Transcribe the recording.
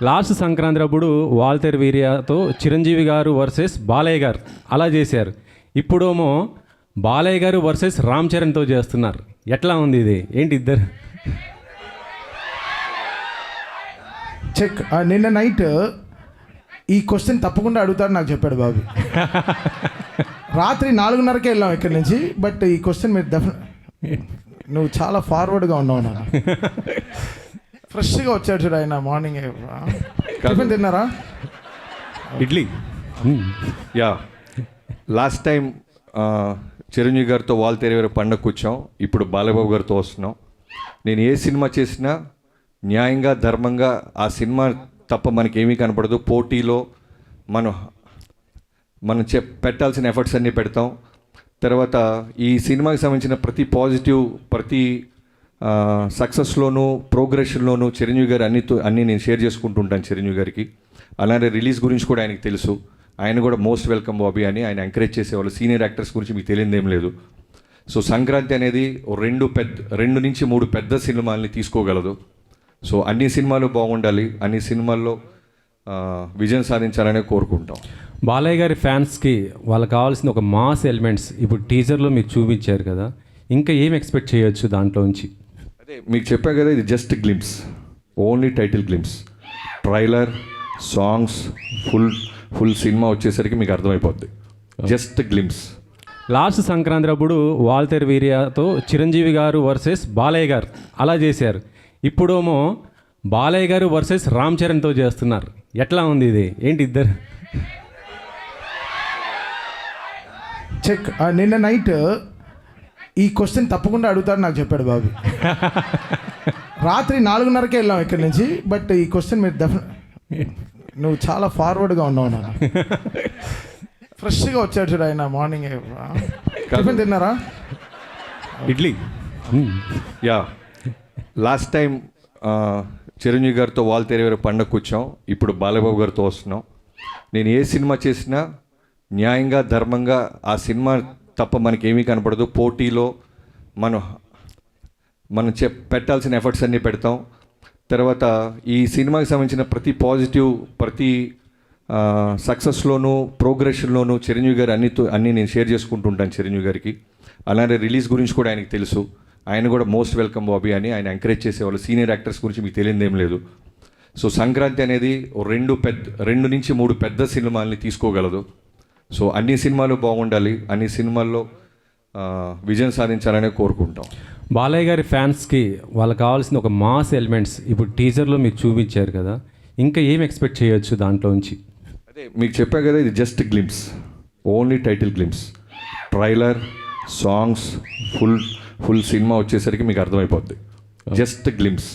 Last Sankranti అప్పుడు వాల్తేర్ వీర్యతో చిరంజీవి గారు versus Balayya గారు అలా చేశారు. ఇప్పుడేమో బాలయ్య గారు వర్సెస్ రామ్ చరణ్తో చేస్తున్నారు. ఎట్లా ఉంది ఇది? ఏంటి ఇద్దరు? చెక్. నిన్న నైట్ ఈ క్వశ్చన్ తప్పకుండా అడుగుతాడు నాకు చెప్పాడు బాబు. రాత్రి 4:30కే వెళ్ళాం ఇక్కడి నుంచి. బట్ ఈ క్వశ్చన్ మీరు నువ్వు చాలా ఫార్వర్డ్గా ఉన్నావు నాన్న. ఫ్రెష్గా వచ్చాడు చూడు ఆయన మార్నింగ్. టిఫిన్ తిన్నారా? Idli. Yeah, last time Chiranjeevi గారితో వాల్తేరు గారి పండగ కూర్చాం. ఇప్పుడు బాలబాబు గారితో వస్తున్నాం. నేను ఏ సినిమా చేసినా న్యాయంగా ధర్మంగా ఆ సినిమా తప్ప మనకేమీ కనపడదు. పోటీలో మనం పెట్టాల్సిన ఎఫర్ట్స్ అన్నీ పెడతాం. తర్వాత ఈ సినిమాకి సంబంధించిన ప్రతి పాజిటివ్, ప్రతి సక్సెస్లోనూ ప్రోగ్రెషన్లోనూ చిరంజీవి గారు అన్నీ నేను షేర్ చేసుకుంటూ ఉంటాను చిరంజీవి గారికి. అలానే రిలీజ్ గురించి కూడా ఆయనకి తెలుసు. ఆయన కూడా మోస్ట్ వెల్కమ్ బాబీ అని ఆయన ఎంకరేజ్ చేసేవాళ్ళు. సీనియర్ యాక్టర్స్ గురించి మీకు తెలియదేం లేదు. సో సంక్రాంతి అనేది 2 నుంచి 3 పెద్ద సినిమాల్ని తీసుకోగలదు. సో అన్ని సినిమాలు బాగుండాలి, అన్ని సినిమాల్లో విజయం సాధించాలనే కోరుకుంటాం. బాలయ్య గారి ఫ్యాన్స్కి వాళ్ళకి కావాల్సిన ఒక మాస్ ఎలిమెంట్స్ ఇప్పుడు టీజర్లో మీరు చూపించారు కదా, ఇంకా ఏం ఎక్స్పెక్ట్ చేయొచ్చు దాంట్లోంచి? అదే మీకు చెప్పా కదా, ఇది just glimpse, only title glimpse. Trailer, songs, full cinema వచ్చేసరికి మీకు అర్థమైపోద్ది. Just glimpse. లాస్ట్ సంక్రాంతి అప్పుడు వాల్తేర్ వీర్యతో చిరంజీవి గారు వర్సెస్ బాలయ్య గారు అలా చేశారు. ఇప్పుడేమో బాలయ్య గారు వర్సెస్ రామ్ చరణ్తో చేస్తున్నారు. ఎట్లా ఉంది ఇది? ఏంటి ఇద్దరు? చెక్. నిన్న నైట్ ఈ క్వశ్చన్ తప్పకుండా అడుగుతాడు నాకు చెప్పాడు బాబు. రాత్రి 4:30కే వెళ్ళాం ఇక్కడి నుంచి. బట్ ఈ క్వశ్చన్ మీరు నువ్వు చాలా ఫార్వర్డ్గా ఉన్నావు నాన్న. ఫ్రెష్గా వచ్చాడు చూడు ఆయన మార్నింగ్. టిఫిన్ తిన్నారా? Idli. Yeah, last time Chiranjeevi గారితో వాల్తేరు గారి పండగ కూర్చాం. ఇప్పుడు బాలబాబు గారితో వస్తున్నాం. నేను ఏ సినిమా చేసినా న్యాయంగా ధర్మంగా ఆ సినిమా తప్ప మనకేమీ కనపడదు. పోటీలో మనం పెట్టాల్సిన ఎఫర్ట్స్ అన్నీ పెడతాం. తర్వాత ఈ సినిమాకి సంబంధించిన ప్రతి పాజిటివ్, ప్రతి సక్సెస్లోనూ ప్రోగ్రెషన్లోనూ చిరంజీవి గారు అన్నీ నేను షేర్ చేసుకుంటూ ఉంటాను చిరంజీవి గారికి. అలానే రిలీజ్ గురించి కూడా ఆయనకి తెలుసు. ఆయన కూడా మోస్ట్ వెల్కమ్ బాబీ అని ఆయన ఎంకరేజ్ చేసేవాళ్ళు. సీనియర్ యాక్టర్స్ గురించి మీకు తెలియదేం లేదు. సో సంక్రాంతి అనేది 2 నుంచి 3 పెద్ద సినిమాల్ని తీసుకోగలదు. సో అన్ని సినిమాలు బాగుండాలి, అన్ని సినిమాల్లో విజయం సాధించాలనే కోరుకుంటాం. బాలయ్య గారి ఫ్యాన్స్కి వాళ్ళకి కావాల్సిన ఒక మాస్ ఎలిమెంట్స్ ఇప్పుడు టీజర్లో మీరు చూపించారు కదా, ఇంకా ఏం ఎక్స్పెక్ట్ చేయొచ్చు దాంట్లోంచి? అదే మీకు చెప్పా కదా, ఇది just glimpse, only title glimpse. Trailer, songs, full cinema వచ్చేసరికి మీకు అర్థమైపోద్ది. Just glimpse.